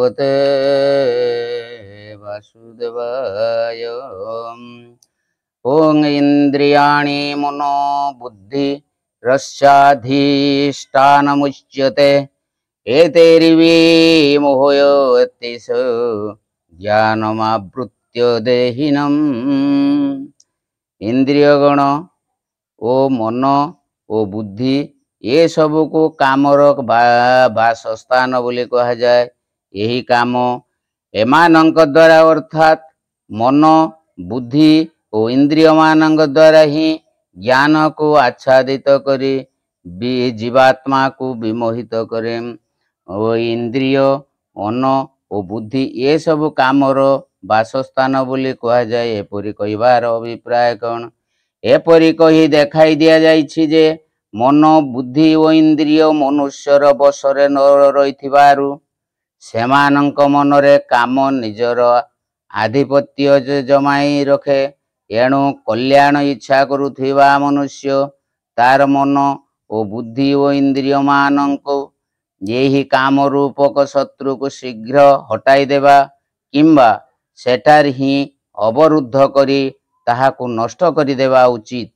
भगवते वासुदेवाय। ओं इंद्रियाणि मनो बुद्धि रस्याधिष्ठानमुच्यते एतैर्विमोहयति स ज्ञानमावृत्य देहिनम्। इंद्रिय गण ओ मन ओ बुद्धि ये सबू को कामर बासस्थान बोली कहा जाए। यही काम एमानंक द्वारा अर्थात मन बुद्धि और इंद्रिय मानंक द्वारा ही ज्ञान को आच्छादित करी जीवात्मा को विमोहित करे। और इंद्रिय मन और बुद्धि ये सब कामर बासस्थान बोली कहा जाए। एपरी कहबार अभिप्राय कौन? एपरी कही देखाई दिया जाइछि जे मन बुद्धि और इंद्रिय मनुष्यर बसरे न रहिथिबारु सेमानंक मनरे काम निजर आधिपत्य जमाई रखे। एणु कल्याण इच्छा करुथिबा मनुष्य तार मन और बुद्धि और इंद्रिय मानंक यही काम रूपक शत्रु को शीघ्र हटाई देबा किंबा सेटार ही अवरुद्ध करी ताहाकु नष्ट करी देबा उचित।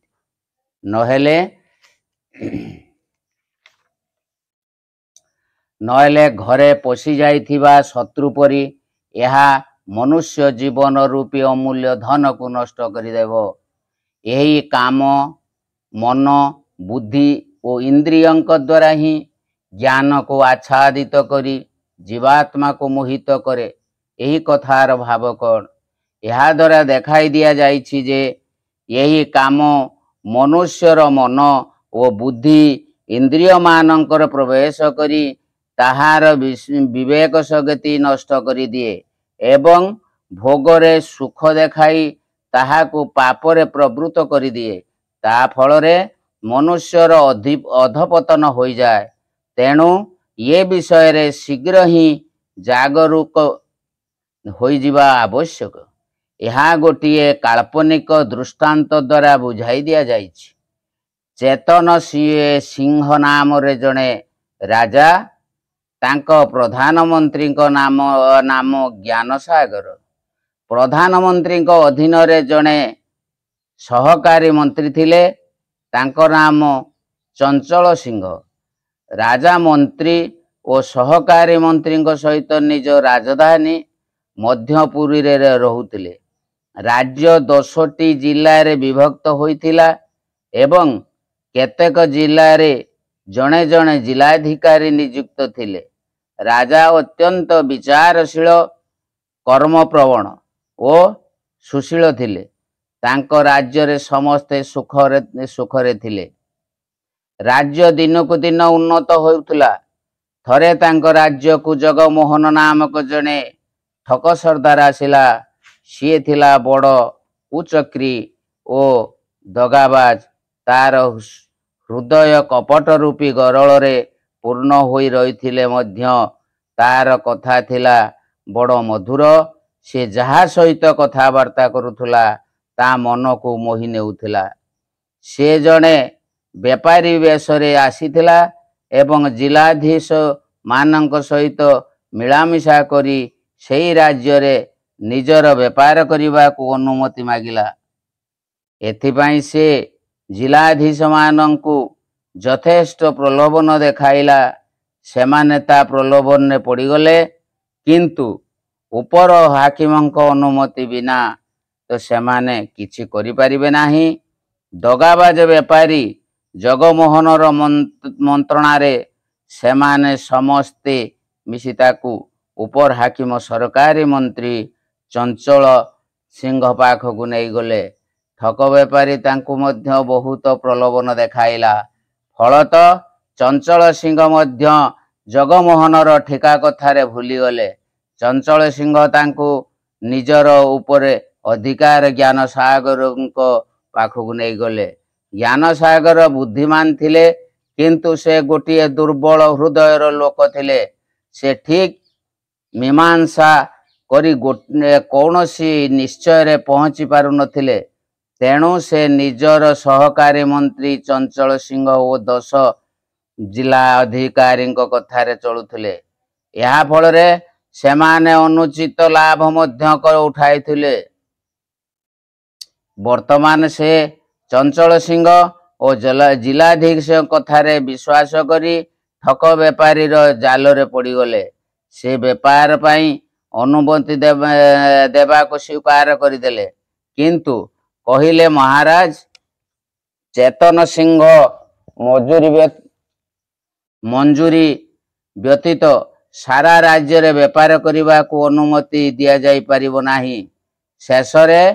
नहेले घरे पशि जाइथिबा शत्रु परी यहा मनुष्य जीवन रूपी अमूल्य धन को नष्ट करिदेव। यही काम मन बुद्धि और इंद्रियंक द्वारा ही ज्ञान को आच्छादित करी जीवात्मा को मोहित करे। यही कथार भाव कौन? यहा द्वारा देखाई दिया जाइछि जे यही काम मनुष्यर मन और बुद्धि इंद्रिय मानंकर प्रवेश करी ताहार विवेक सगति नष्ट करी दिए एवं भोगरे सुख देखाई ताहाकु पापरे प्रवृत्त करी दिए। ता फलरे मनुष्यर अधपतन हो जाए। तेणु ये विषय रे शीघ्र ही जागरूक हो जिबा आवश्यक। यहा गोटिए काल्पनिक दृष्टांत द्वारा बुझाई दिया जाइछि। चेतन सिंह नाम रे जणे राजा तांको प्रधानमंत्री को नाम ज्ञानसागर। प्रधानमंत्री को अधीन रे जणे सहकारी मंत्री थिले तांको नाम चंचल सिंह। राजा मंत्री और सहकारी मंत्री सहित निज राजधानी मध्यपुरी रे रहुतिले। राज्य 10टी जिल्ला रे विभक्त होइथिला एवं केतेक जिल्ला रे जणे जणे जिलाधिकारी नियुक्त थिले। राजा अत्यंत विचारशील कर्मप्रवण ओ सुशील थिले। तांको राज्य रे समस्ते सुखरे थिले। राज्य दिनकु दिन उन्नत होउथला। थरे तांको राज्य को जगमोहन नामक जणे ठक सरदार आसिला। सी थिला बड़ कुचक्री ओ दगाबाज। तार हृदय कपट रूपी गरल रे पूर्ण होई रहिथिले मध्य तार कथा थिला बड़ मधुर। से जहा सहित कथावार्ता करुथुला ता मन को मोहि नेउथिला। से जणे व्यापारी वेशरे आसीथिला एवं जिलाधीश मानक सहित मिलामिशा करी सेई राज्य रे निजर व्यापार करिबा को अनुमति मागिला। एथिपाई से जिलाधीश मानंकु यथेष्ट प्रलोभन देखाइला। सेमाने ता प्रलोभन ने पड़ीगले किंतु ऊपर हाकिमंक अनुमति बिना तो सेमाने किछि करि परिबे नाही। दगाबाज व्यापारी जगमोहनर मंत्रणा रे सेमाने समस्ते मिसिताकु ऊपर हाकिम सरकारी मंत्री चंचल सिंह पाखकु नहीं गले। ठक व्यापारी तांकु मध्य बहुत प्रलोभन देखाइला। फलत चंचल सिंह मध्य जगमोहनर ठिका कथारे भूली गले। चंचल सिंह तांकु निजर उपरे अधिकार ज्ञान सागर पाखकु नहीं गले। ज्ञान सागर बुद्धिमान थिले किंतु से गोटिए दुर्बल हृदयर लोक थिले। से ठीक मीमांसा करी कौनसी निश्चय रे पहुंची पारु नथिले। तेणु से निजर सहकारी मंत्री चंचल सिंह ओ 10 जिला अधिकारी कथारे चलुथिले। या फल रे सेमाने अनुचित लाभ मध्य कर उठाइथिले। वर्तमान से चंचल सिंह और जिलाधीश कथारे विश्वास करी ठक बेपारी जाल रे पड़गले। से बेपार पाई अनुमति देवा को स्वीकार करदेले, किंतु कहिले महाराज चेतन सिंह मंजूरी व्यतीत सारा राज्य रे बेपार करने को अनुमति दिया जाई परिबो नाही। शेषरे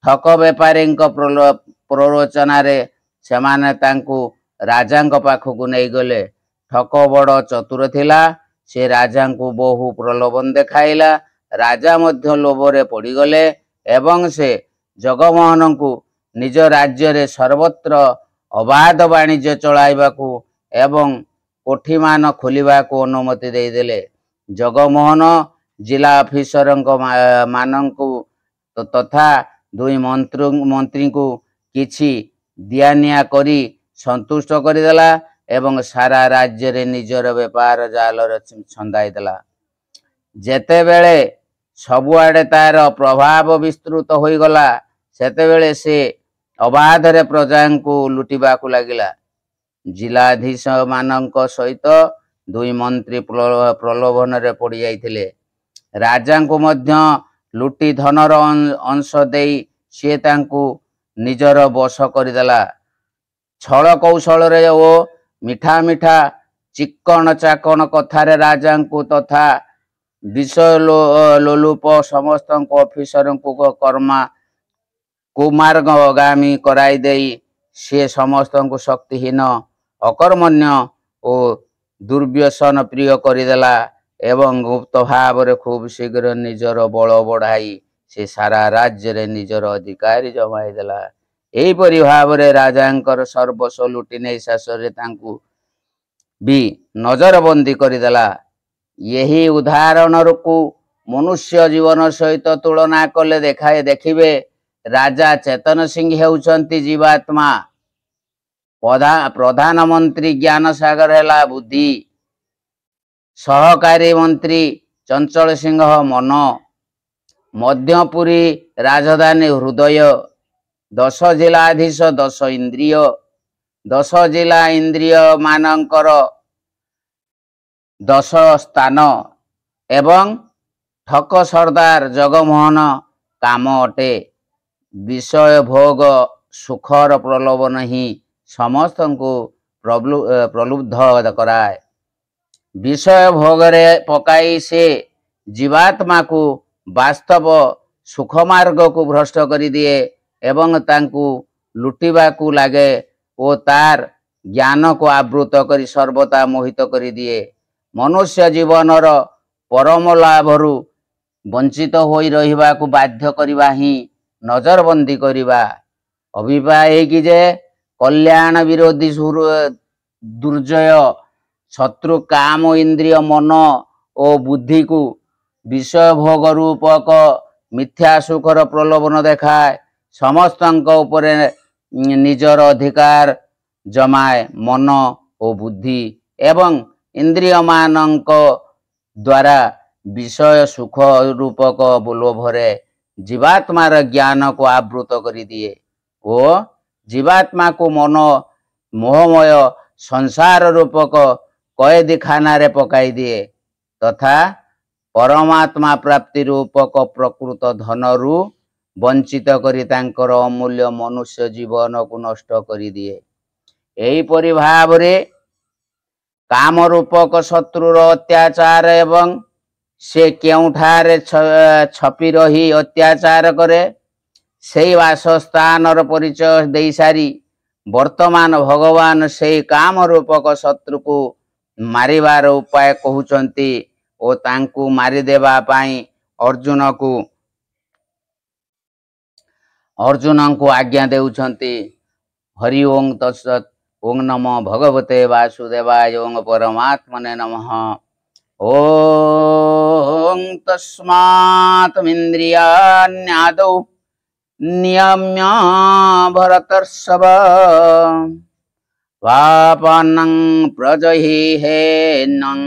ठक बेपारी प्ररोचना रे सेमाने तांकु राजांक पाखकु नहीं गले। ठक बड़ चतुर थिला, से राजा को बहु प्रलोभन देखाइला। राजा मध्य लोभरे पड़गले एवं से जगमोहन को निज राज्य रे सर्वत्र अबाध वाणिज्य चलाइबाकू एवं कोठी मान खोलिबा को अनुमति देदेले। जगमोहन जिला ऑफिसर मानकू तथा दुई मंत्री को किछि दियानिया करी संतुष्ट करदेला एवं सारा राज्य रे निजर व्यापार जाल छंदाई देला। जेते बेले सबुआडे तार प्रभाव विस्तृत हो गला, सेते बेले से अबाध रे प्रजा को लुटिबा को लागिला। जिलाधीश मानक सहित दुई मंत्री प्रलोभन रे पड़ी जाइथिले। राजा को मध्य लुटी धनर अंश देई से तांकु निजर बश करदेला। छल कौशल रे ओ मिठा मिठा चिक्कण चाकण कथारे राजा को तथा विषय लोलुप समस्त ऑफिसर को कर्मा कुमार्गामी कराई देई से समस्त को शक्तिहीन अकर्मण्य और दुर्व्यसन प्रिय करदेला एवं गुप्त भाव रे खूब शीघ्र निजर बल बढ़ाई से सारा राज्य रे निजर अधिकारी जमाई देला। एहीपरि भाव रे राजांकर सर्वस्व लुटि नहीं शेष रे तांकु भी नजरबंदी करदेला। यही उदाहरण को मनुष्य जीवन सहित तुलना कले देखिबे राजा चेतन सिंह हेउचंती जीवात्मा, प्रधानमंत्री ज्ञान सागर हैला बुद्धि, सहकारी मंत्री चंचल सिंह मन, मध्यपुरी राजधानी हृदय, 10 जिलाधीश 10 इंद्रिय, 10 जिला इंद्रिय मानकर 10 स्थान एवं ठक सरदार जगमोहन काम अटे। विषय भोग सुखर प्रलोभन ही समस्त को प्रलुब्ध कराए। विषय भोग रे पकाई से जीवात्मा को वास्तव सुख मार्ग को भ्रष्ट करी दिए एवं तांकु लुटिबा को लागे ओ तार ज्ञान को आवृत करी सर्वदा मोहित करी दिए। मनुष्य जीवनर परम लाभरू वंचित होई रहिबा को बाध्य करिबा ही नजरबंदी करिबा। अभिप्राय कि जे कल्याण विरोधी दुर्जय शत्रु काम इंद्रिय मन और बुद्धि को विषय भोग रूपक मिथ्या सुखर प्रलोभन देखाए समस्त उपरे निजर अधिकार जमाए। मन और बुद्धि एवं इंद्रिय मानक द्वारा विषय सुख रूपक लोभरे जीवात्मार ज्ञान को आवृत कर दिए और जीवात्मा को मन मोहमय संसार रूपक कैदी खाना रे पकाई दिए तथा परमात्मा प्राप्ति रूपक प्रकृत धनरु वंचित करी तांकर अमूल्य मनुष्य जीवन को नष्ट करी दिए। एही परि भाव रे काम रूपक शत्रुर अत्याचार एवं से केउठारे छपी रही अत्याचार करे से वासस्थान परिचय दे सारी वर्तमान भगवान से काम रूपक शत्रु को मारिबार उपाय कहउचंती और तांकु मारी देबा पाई अर्जुन को आज्ञा देउछंती। हरि ओं तत्सत्। ओं नमो भगवते वासुदेवाय। ओं परमात्मने नमः। ओं तस्मात्मिन्द्रियाण्यादौ नियम्य भरतर्षभ पापनं प्रजहिहेनं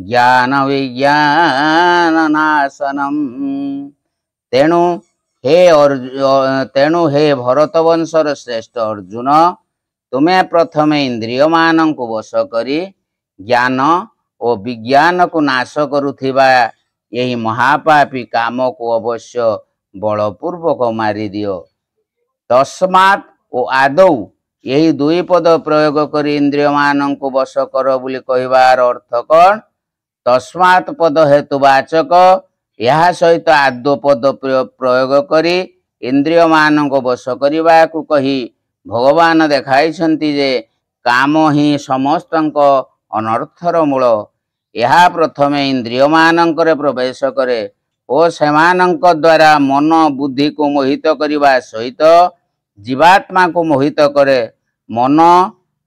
ज्ञान विज्ञान नाशनम। तेणु हे भरतवंशर श्रेष्ठ अर्जुन, तुम्हें प्रथमे इंद्रिय मान को वश करी ज्ञान और विज्ञान को नाश करुथिबा यही महापापी काम को अवश्य बलपूर्वक मारी दियो। तस्मात् ओ आदौ यही दुई पद प्रयोग कर इंद्रिय मान को वश कर बोली कहबार अर्थ कौन? तस्मात् पद हेतुवाचक यह सहित आदो पद प्रयोग करी इंद्रिय मान को वश करने को कही भगवान देखाई जे काम ही समस्त अनर्थर मूल। यह प्रथमे इंद्रिय मानकर प्रवेश करे और सेमानंक द्वारा मन बुद्धि को मोहित करने सहित जीवात्मा को मोहित करे। मन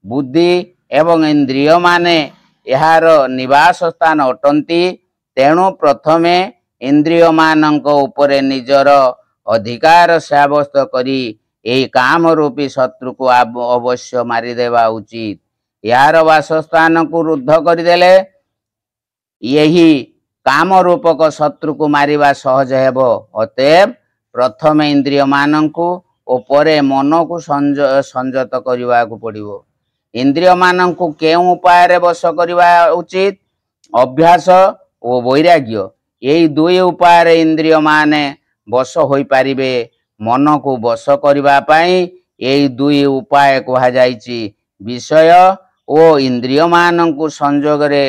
बुद्धि एवं इंद्रिय माने यार निवास स्थान अटंती। तेणु प्रथमे इंद्रिय मानक उपरे निजर अधिकार साब्यस्त करी यही काम रूपी शत्रु को अवश्य मारिदेवा उचित। यार वासस्थान को रुद्ध करदेले यही काम रूपक शत्रु को मारिबा सहज हेब। अतएव प्रथम इंद्रिय मानक उपरे मन को संयत करने को पड़िबो। इंद्रिय मानक केउं उपाय वश करवा उचित? अभ्यास और वैराग्य, यही दुई उपाय इंद्रिय माने वश होई पारिबे। मन को वश करबा पई यही दुई उपाय कहा जायछि। विषय और इंद्रिय मान को संयोग रे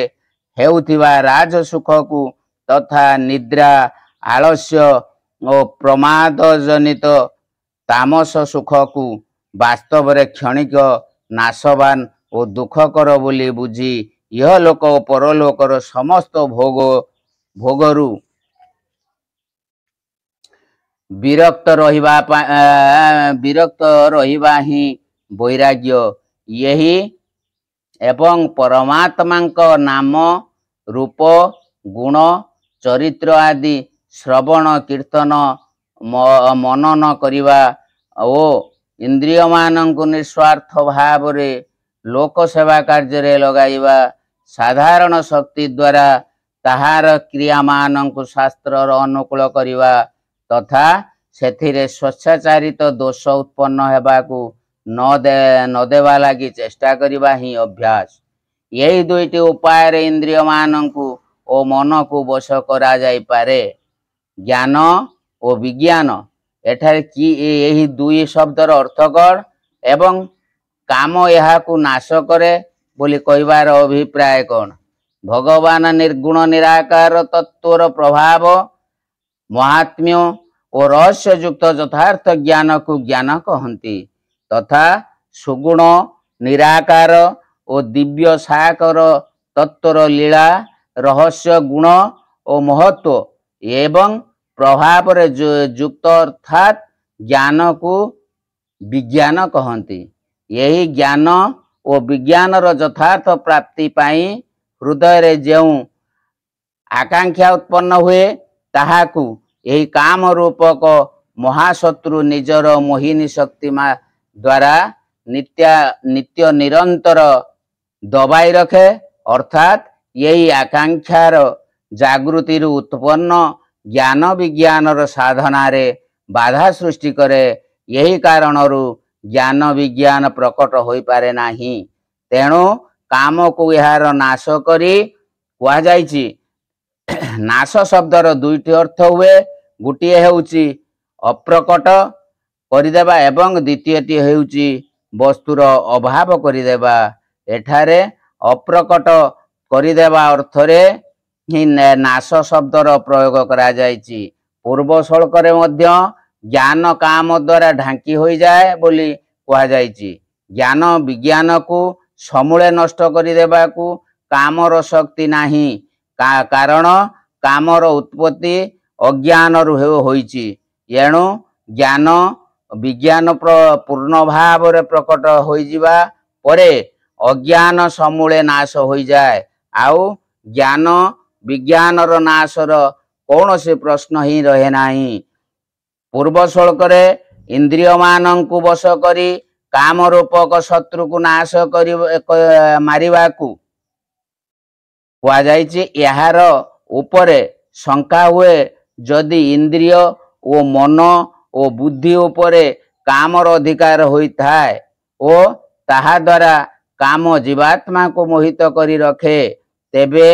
हेउथिबा राज सुख को तथा निद्रा आलस्य और प्रमाद जनित तामस सुख को वास्तव रे क्षणिक नाशवान और दुखकर बोली बुझी यह लोक और परलोकर समस्त भोगरु विरक्त रहिबा ही वैराग्य। यही एवं परमात्मा नाम रूप गुण चरित्र आदि श्रवण कीर्तन मनन करिबा ओ इंद्रिय मान को निस्वार्थ भाव रे लोक सेवा कार्य रे लगाइबा साधारण शक्ति द्वारा ताहार क्रिया मान को शास्त्र अनुकूल करिबा तथा सेथिरे स्वेच्छाचारित दोष उत्पन्न हेबाकू न देवा लगी चेष्टा करिबा ही अभ्यास। यही दुईटी उपाय रे इंद्रिय मान को ओ मन को वश करा जाई पारे। ज्ञान और विज्ञान एठारे कि यही दुई शब्दर अर्थ कौन एवं काम यह को नाश करे बोली कहबार अभिप्राय कौन? भगवान निर्गुण निराकार तत्वर प्रभाव महात्म्य और रहस्य युक्त यथार्थ ज्ञान को ज्ञान कहती तथा सुगुण निराकार और दिव्य साकर तत्वर लीला रहस्य गुण और महत्व एवं प्रभाव रे युक्त अर्थात ज्ञान को विज्ञान कहती। यही ज्ञान और विज्ञान यथार्थ प्राप्ति पाई हृदय रे जेउ आकांक्षा उत्पन्न हुए ताहाकू यही काम रूपक महाशत्रु निजर मोहिनी शक्ति द्वारा नित्य निरंतर दबाई रखे। अर्थात यही आकांक्षार जागृति उत्पन्न ज्ञान विज्ञान साधना रे बाधा सृष्टि करे। यही कारण ज्ञान विज्ञान प्रकट होई पारे नाही। तेणु काम को यार नाश करी कुआ जायछि। नाश शब्दर दुईटी अर्थ हुए, गोटे हेउछि अप्रकट करिदेबा एवं द्वितीयटी हेउछि वस्तुर अभाव करिदेबा। एठारे अप्रकट करिदेबा अर्थरे ही नाश शब्दर प्रयोग करा जायछि। पूर्व श्लोकरे मध्य ज्ञान काम द्वारा ढांकी हो जाए बोली कहा जायछि। ज्ञान विज्ञान को समूले नष्ट करिदेबा को कामर शक्ति नाही, कारण कामर उत्पत्ति अज्ञान होइछि। एणु ज्ञान विज्ञान पूर्ण भाव रे प्रकट होइजिबा परे अज्ञान समूले नाश हो जाए। आउ ज्ञान विज्ञानर नाशर कौनसी प्रश्न ही रहे नाही। पूर्व श्लोकरे इंद्रिय मान को वश करी काम रूपक शत्रु को नाश मारिबा को କୁହାଯାଇଛି ଏହାର ଉପରେ ଶଙ୍କା ହୁଏ ଯଦି ଇନ୍ଦ୍ରିୟ ଓ ମନ ଓ ବୁଦ୍ଧି ଉପରେ କାମର ଅଧିକାର ହୋଇଥାଏ ଓ ତାହା ଦ୍ୱାରା କାମ ଜୀବାତ୍ମାକୁ ମୋହିତ କରି ରଖେ, ତେବେ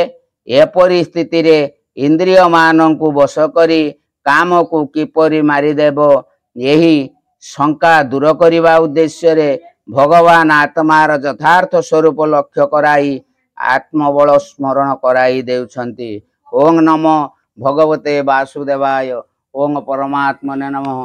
ଏପରି ସ୍ଥିତିରେ ଇନ୍ଦ୍ରିୟମାନଙ୍କୁ ବଶ କରି କାମକୁ କିପରି ମାରିଦେବ, ଏହି ଶଙ୍କା ଦୂର କରିବା ଉଦ୍ଦେଶ୍ୟରେ ଭଗବାନ ଆତ୍ମାର ଯଥାର୍ଥ ସ୍ୱରୂପ ଲକ୍ଷ୍ୟ କରାଇ ଆତ୍ମବଳ ସ୍ମରଣ କରାଇ ଦେଉଛନ୍ତି। ଓଂ ନମୋ ଭଗବତେ ବାସୁଦେବାୟ। ଓଂ ପରମାତ୍ମନେ ନମଃ।